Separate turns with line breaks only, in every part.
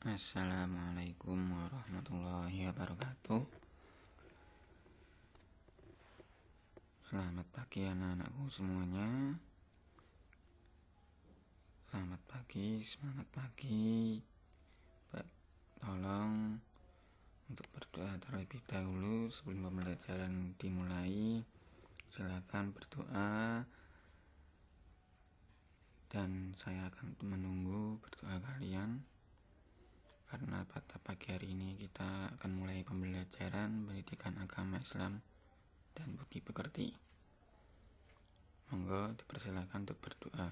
Assalamualaikum warahmatullahi wabarakatuh. Selamat pagi anak-anakku semuanya. Selamat pagi, semangat pagi. Tolong untuk berdoa terlebih dahulu sebelum pembelajaran dimulai. Silakan berdoa dan saya akan menunggu berdoa kalian. Karena pada pagi hari ini kita akan mulai pembelajaran pendidikan agama Islam dan budi pekerti. Monggo dipersilakan untuk berdoa.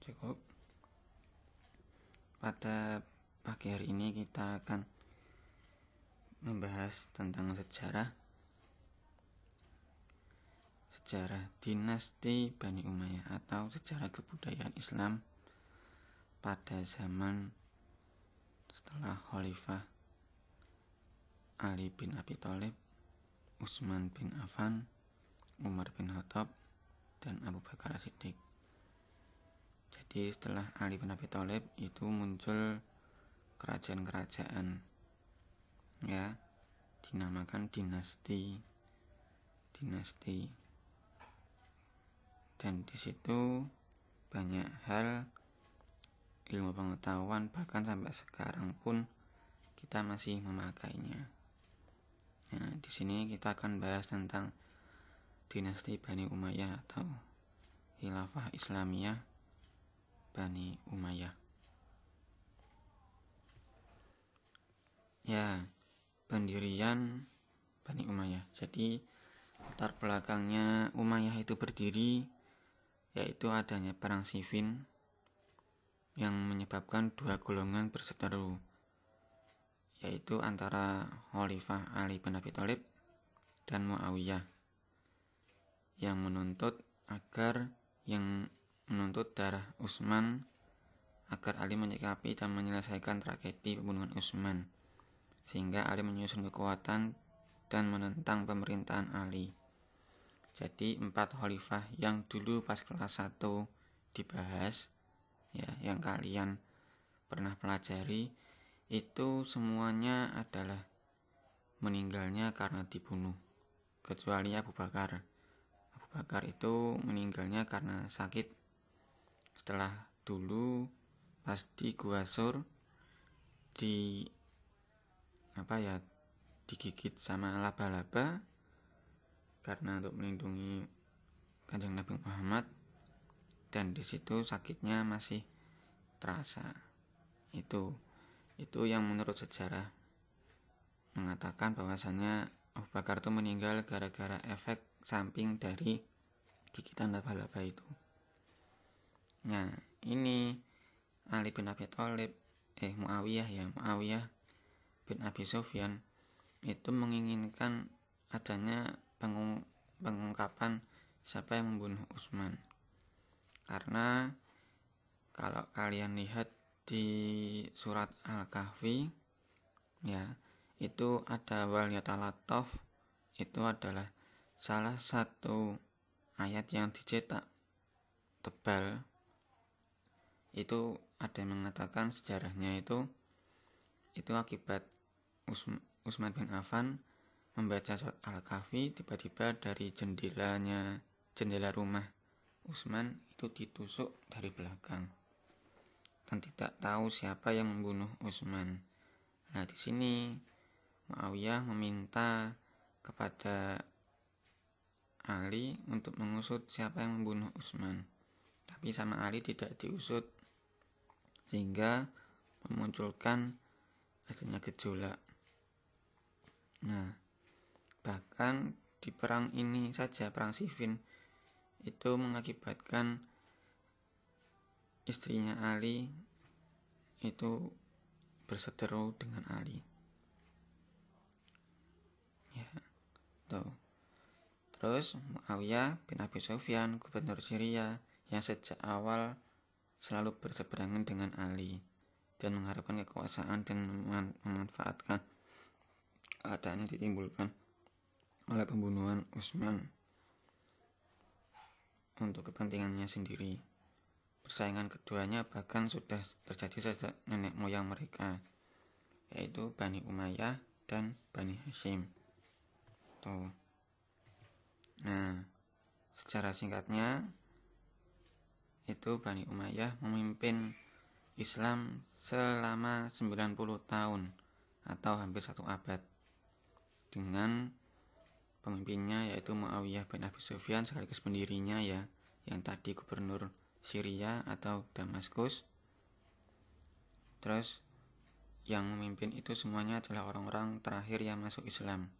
Cukup. Pada pagi hari ini kita akan membahas tentang sejarah dinasti Bani Umayyah atau sejarah kebudayaan Islam pada zaman setelah Khalifah Ali bin Abi Thalib, Utsman bin Affan, Umar bin Khattab, dan Abu Bakar As-Siddiq. Jadi setelah Ali bin Abi Thalib itu muncul kerajaan-kerajaan, ya, dinamakan dinasti. Dan di situ banyak hal ilmu pengetahuan, bahkan sampai sekarang pun kita masih memakainya. Nah, di sini kita akan bahas tentang dinasti Bani Umayyah atau Khilafah Islamiyah Bani Umayyah. Ya, pendirian Bani Umayyah. Jadi latar belakangnya Umayyah itu berdiri yaitu adanya perang Siffin yang menyebabkan dua golongan berseteru, yaitu antara Khalifah Ali bin Abi Thalib dan Muawiyah yang menuntut darah Utsman agar Ali menyikapi dan menyelesaikan tragedi pembunuhan Utsman, sehingga Ali menyusun kekuatan dan menentang pemerintahan Ali. Jadi 4 khalifah yang dulu pas kelas 1 dibahas, ya, yang kalian pernah pelajari, itu semuanya adalah meninggalnya karena dibunuh, kecuali Abu Bakar. Abu Bakar itu meninggalnya karena sakit setelah dulu pas di Gua Sur digigit sama laba-laba karena untuk melindungi Kanjeng Nabi Muhammad, dan di situ sakitnya masih terasa. Itu yang menurut sejarah mengatakan bahwasanya Abu Bakar itu meninggal gara-gara efek samping dari gigitan laba-laba itu. Nah, ini Ali bin Abi Thalib, Muawiyah bin Abi Sufyan itu menginginkan adanya pengungkapan siapa yang membunuh Utsman. Karena kalau kalian lihat di surat Al-Kahfi, ya, itu ada wal yatalataf, itu adalah salah satu ayat yang dicetak tebal. Itu ada yang mengatakan sejarahnya itu akibat Utsman bin Affan membaca surat Al-Kahfi, tiba-tiba dari jendela rumah Utsman itu ditusuk dari belakang dan tidak tahu siapa yang membunuh Utsman. Nah, di sini Muawiyah meminta kepada Ali untuk mengusut siapa yang membunuh Utsman, tapi sama Ali tidak diusut, sehingga memunculkan adanya gejolak. Nah, bahkan di perang ini saja, perang Siffin, itu mengakibatkan istrinya Ali itu berseteru dengan Ali. Ya, tuh. Terus Muawiyah bin Abi Sufyan, gubernur Syria, yang sejak awal selalu berseberangan dengan Ali dan mengharapkan kekuasaan dan memanfaatkan keadaan yang ditimbulkan oleh pembunuhan Utsman. untuk kepentingannya sendiri. Persaingan keduanya bahkan sudah terjadi sejak nenek moyang mereka, yaitu Bani Umayyah dan Bani Hashim. Tuh. Nah, secara singkatnya itu Bani Umayyah memimpin Islam selama 90 tahun atau hampir 1 abad dengan pemimpinnya yaitu Muawiyah bin Abi Sufyan sekaligus pendirinya ya, yang tadi gubernur Syria atau Damaskus. Terus yang memimpin itu semuanya adalah orang-orang terakhir yang masuk Islam.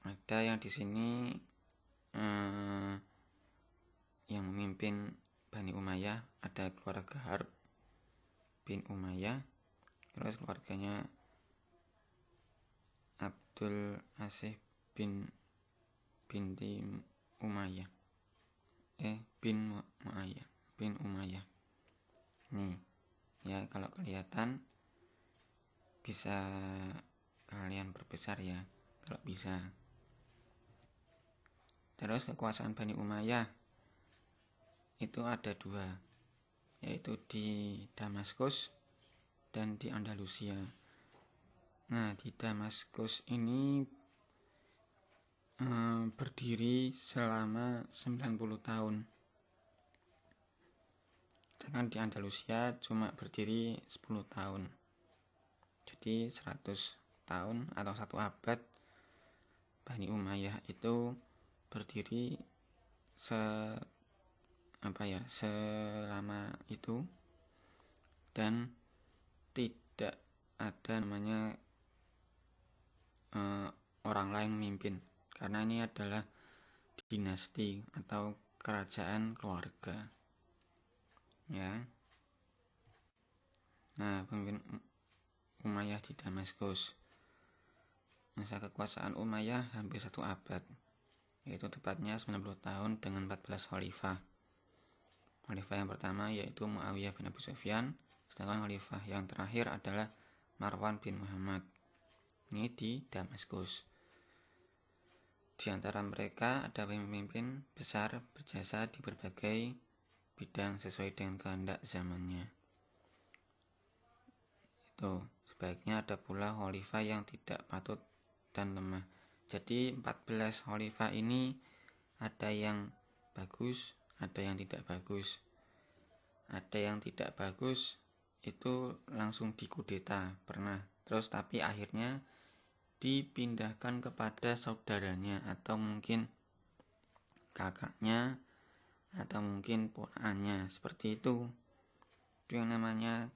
Ada yang di sini yang memimpin Bani Umayyah ada keluarga Harb bin Umayyah, terus keluarganya Abdul Asih binti Umayyah bin Umayyah. Nih ya, kalau kelihatan bisa kalian perbesar ya kalau bisa. Terus kekuasaan Bani Umayyah itu ada 2, yaitu di Damaskus dan di Andalusia. Nah, di Damaskus ini berdiri selama 90 tahun. Sedangkan di Andalusia cuma berdiri 10 tahun. Jadi 100 tahun atau 1 abad Bani Umayyah itu berdiri selama itu, dan tidak ada namanya orang lain memimpin, karena ini adalah dinasti atau kerajaan keluarga ya. Nah, pemimpin Umayyah di Damaskus, masa kekuasaan Umayyah hampir 1 abad, yaitu tepatnya 90 tahun dengan 14 khalifah. Khalifah yang pertama yaitu Muawiyah bin Abi Sufyan, sedangkan khalifah yang terakhir adalah Marwan bin Muhammad. Ini di Damaskus. Di antara mereka ada pemimpin besar berjasa di berbagai bidang sesuai dengan kehendak zamannya. Itu sebaiknya ada pula khalifah yang tidak patut dan lemah. Jadi 14 khalifah ini ada yang bagus, ada yang tidak bagus. Ada yang tidak bagus itu langsung dikudeta pernah. Terus tapi akhirnya dipindahkan kepada saudaranya atau mungkin kakaknya atau mungkin ponakannya, seperti itu. Itu yang namanya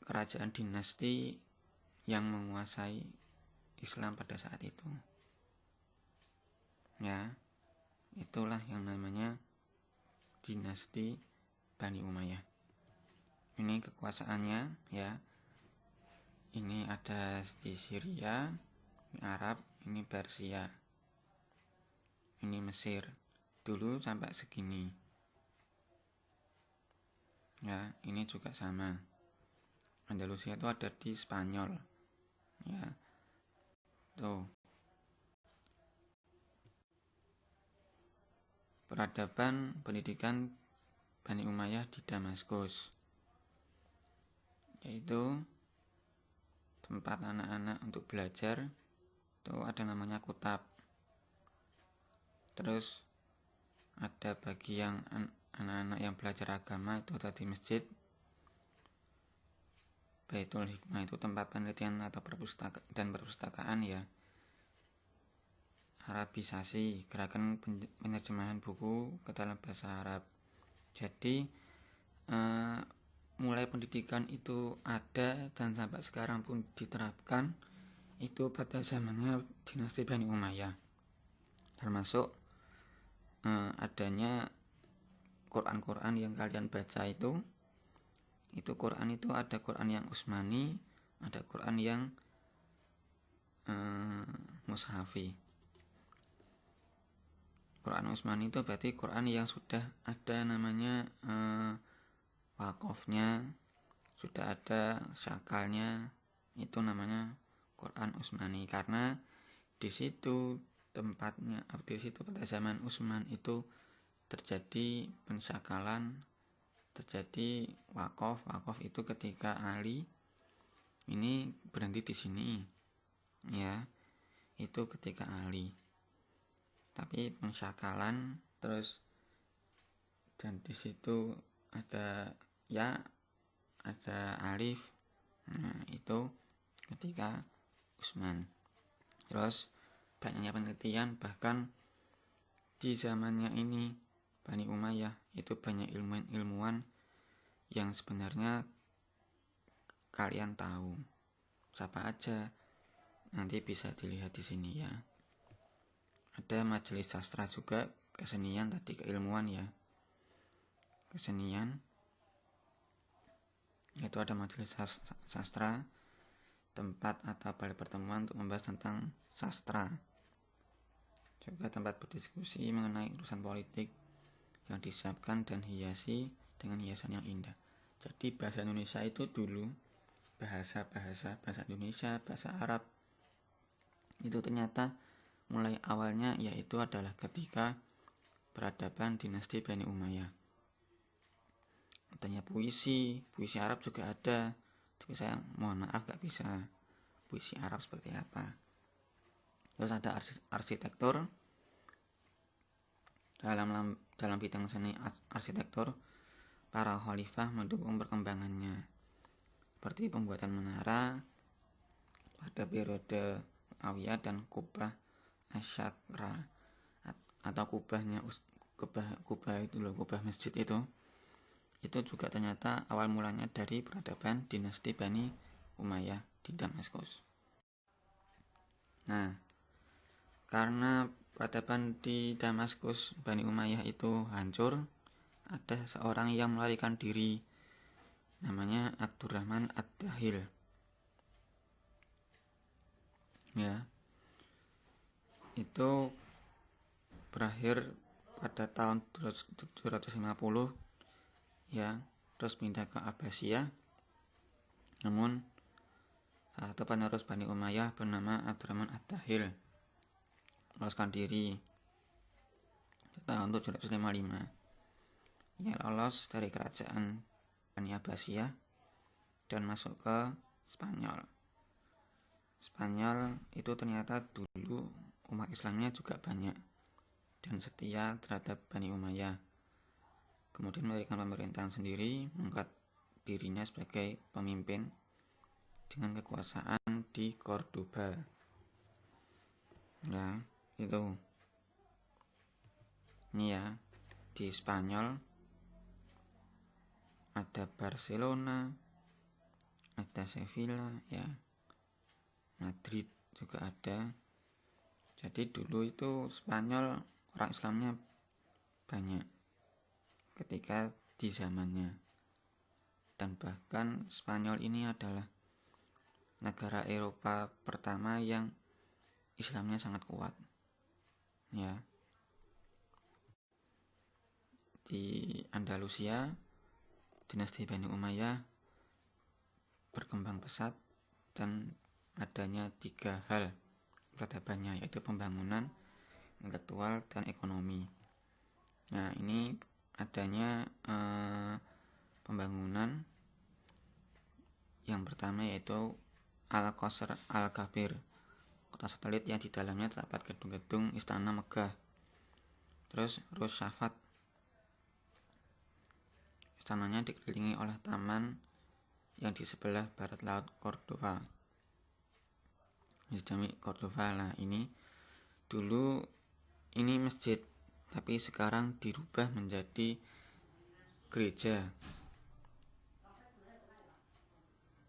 kerajaan dinasti yang menguasai Islam pada saat itu ya. Itulah yang namanya dinasti Bani Umayyah. Ini kekuasaannya ya. Ini ada di Syria, ini Arab, ini Persia, ini Mesir. Dulu sampai segini ya. Ini juga sama. Andalusia itu ada di Spanyol ya. Tuh. Peradaban pendidikan Bani Umayyah di Damaskus, yaitu tempat anak-anak untuk belajar itu ada namanya kutab. Terus ada bagi yang anak-anak yang belajar agama itu ada di masjid. Baitul Hikmah itu tempat penelitian atau perpustakaan ya. Arabisasi, gerakan penerjemahan buku ke dalam bahasa Arab. Jadi mulai pendidikan itu ada dan sampai sekarang pun diterapkan itu pada zamannya dinasti Bani Umayyah. Termasuk adanya Quran yang kalian baca itu Quran itu ada Quran yang Utsmani, ada Quran yang Mushafi. Quran Utsmani itu berarti Quran yang sudah ada namanya wakofnya, sudah ada syakalnya, itu namanya Quran Utsmani, karena di situ tempatnya di situ pada zaman Utsman itu terjadi pensyakalan, terjadi wakaf. Wakaf itu ketika Ali ini berhenti di sini, ya, itu ketika Ali. Tapi pensyakalan terus, dan di situ ada ya, ada alif. Nah, itu ketika Utsman. Terus banyaknya penelitian, bahkan di zamannya ini Bani Umayyah itu banyak ilmuwan yang sebenarnya kalian tahu siapa aja, nanti bisa dilihat di sini ya. Ada majelis sastra juga, kesenian tadi, keilmuan ya, kesenian itu ada majelis sastra, tempat atau balai pertemuan untuk membahas tentang sastra, juga tempat berdiskusi mengenai urusan politik yang disiapkan dan hiasi dengan hiasan yang indah. Jadi bahasa Indonesia itu dulu, bahasa Indonesia, bahasa Arab itu ternyata mulai awalnya yaitu adalah ketika peradaban dinasti Bani Umayyah. Katanya puisi Arab juga ada, tapi saya mohon maaf gak bisa puisi Arab seperti apa. Terus ada arsitektur. Dalam bidang seni arsitektur, para khalifah mendukung perkembangannya, seperti pembuatan menara pada periode Muawiyah dan kubah Asyakra, atau kubah masjid itu juga ternyata awal mulanya dari peradaban dinasti Bani Umayyah di Damaskus. Nah, karena peradaban di Damaskus Bani Umayyah itu hancur, ada seorang yang melarikan diri, namanya Abdurrahman Ad-Dahil. Ya, itu berakhir pada tahun 750 ya, terus pindah ke Abbasiyah. Namun salah satu penerus Bani Umayyah bernama Abdurrahman Ad-Dahil meloloskan diri tahun 755. Ia lolos dari kerajaan Bani Abbasiyah dan masuk ke Spanyol. Spanyol itu ternyata dulu umat Islamnya juga banyak dan setia terhadap Bani Umayyah. Kemudian mendirikan pemerintahan sendiri, mengangkat dirinya sebagai pemimpin dengan kekuasaan di Cordoba. Ya, itu. Ini ya, di Spanyol ada Barcelona, ada Sevilla ya, Madrid juga ada. Jadi dulu itu Spanyol orang Islamnya banyak ketika di zamannya, dan bahkan Spanyol ini adalah negara Eropa pertama yang Islamnya sangat kuat ya. Di Andalusia dinasti Bani Umayyah berkembang pesat dan adanya 3 hal peradabannya, yaitu pembangunan, intelektual, dan ekonomi. Nah, ini adanya pembangunan yang pertama yaitu Al-Qasr Al-Kabir, kota satelit yang di dalamnya terdapat gedung-gedung istana megah. Terus Rushafat, istananya dikelilingi oleh taman yang di sebelah barat laut Cordova. Nah, ini dulu ini masjid, tapi sekarang dirubah menjadi gereja.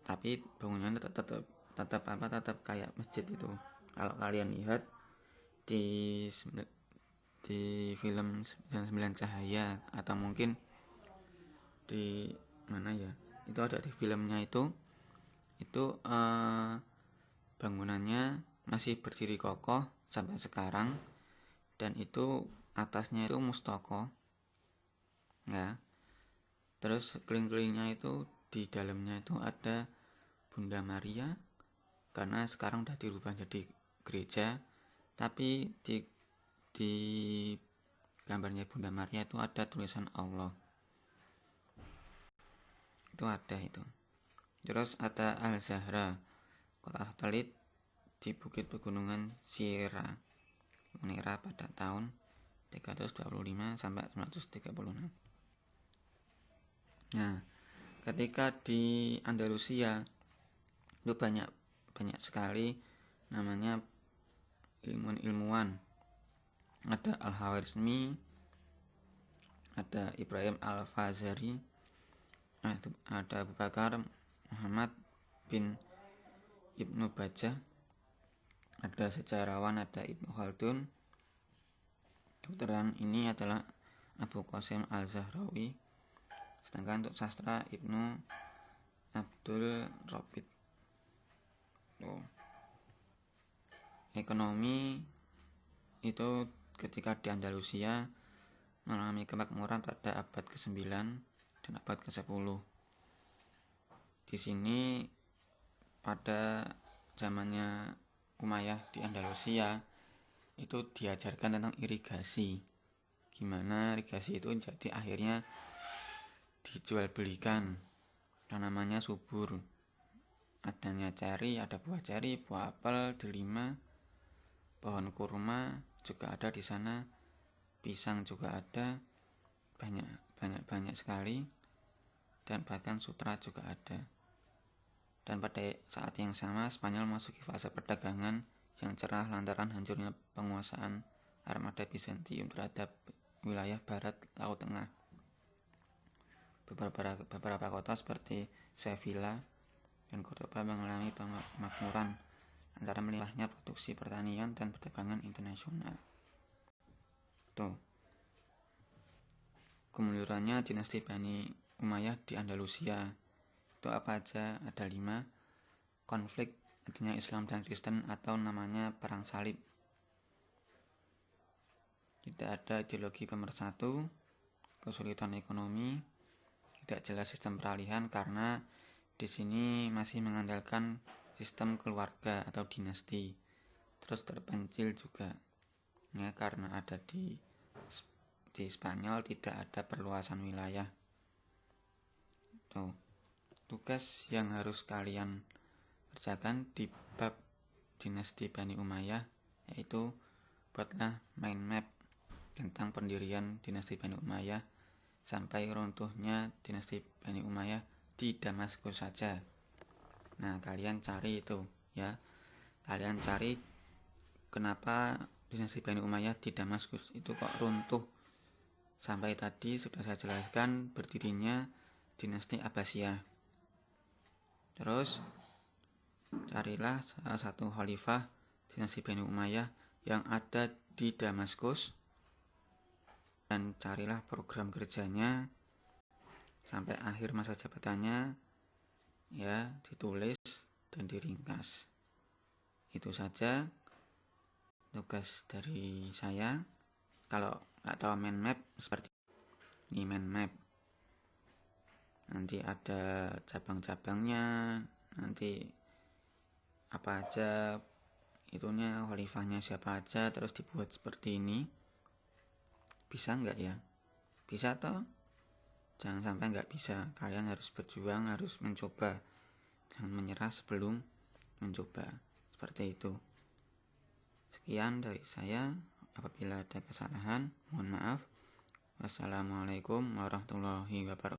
Tapi bangunannya tetap kayak masjid itu. Kalau kalian lihat di film 99 Cahaya, atau mungkin di mana ya, itu ada di filmnya itu bangunannya masih berdiri kokoh sampai sekarang, dan itu atasnya itu mustaqo ya. Terus keliling-kelilingnya itu di dalamnya itu ada Bunda Maria, karena sekarang udah dirubah jadi gereja, Tapi di gambarnya Bunda Maria itu ada tulisan Allah, itu ada itu. Terus ada Al-Zahra, kota satelit di bukit pegunungan Sierra Nevada pada tahun 325 sampai 936. Nah, ketika di Andalusia itu banyak sekali namanya ilmuwan. Ada Al-Khwarizmi, ada Ibrahim Al-Fazari, ada Abu Bakar Muhammad bin Ibnu Bajjah, ada sejarawan, ada Ibnu Khaldun. Kedokteran ini adalah Abu Qasim Al-Zahrawi. Sedangkan untuk sastra Ibnu Abdul Rabit. Ekonomi itu ketika di Andalusia mengalami kemakmuran pada abad ke-9 dan abad ke-10. Di sini pada zamannya Umayyah di Andalusia itu diajarkan tentang irigasi. Gimana irigasi itu jadi akhirnya dijual belikan. Dan namanya subur. Adanya ceri, ada buah ceri, buah apel, delima, pohon kurma juga ada di sana, pisang juga ada, banyak sekali, dan bahkan sutra juga ada. Dan pada saat yang sama Spanyol memasuki fase perdagangan yang cerah lantaran hancurnya penguasaan armada Bizantium terhadap wilayah barat Laut Tengah. Beberapa kota seperti Sevilla dan Cordoba mengalami pemakmuran antara melimpahnya produksi pertanian dan perdagangan internasional. Kemundurannya dinasti Bani Umayyah di Andalusia itu apa aja? Ada 5. Konflik adanya Islam dan Kristen atau namanya perang salib. Tidak ada ideologi pemersatu, kesulitan ekonomi, tidak jelas sistem peralihan karena di sini masih mengandalkan sistem keluarga atau dinasti. Terus terpencil juga, ya, karena ada di Spanyol tidak ada perluasan wilayah. Tugas yang harus kalian kerjakan di bab dinasti Bani Umayyah yaitu buatlah mind map tentang pendirian dinasti Bani Umayyah sampai runtuhnya dinasti Bani Umayyah di Damaskus saja. Nah, kalian cari itu, ya. Kalian cari kenapa dinasti Bani Umayyah di Damaskus itu kok runtuh. Sampai tadi sudah saya jelaskan berdirinya dinasti Abbasiyah. Terus carilah salah satu khalifah dinasti Bani Umayyah yang ada di Damaskus dan carilah program kerjanya sampai akhir masa jabatannya, ya, ditulis dan diringkas. Itu saja tugas dari saya. Kalau nggak tahu mind map seperti ini, mind map nanti ada cabang-cabangnya, nanti apa aja itunya, khalifahnya siapa aja, terus dibuat seperti ini. Bisa nggak ya? Bisa toh? Jangan sampai nggak bisa. Kalian harus berjuang, harus mencoba, jangan menyerah sebelum mencoba. Seperti itu. Sekian dari saya. Apabila ada kesalahan, mohon maaf. Wassalamualaikum warahmatullahi wabarakatuh.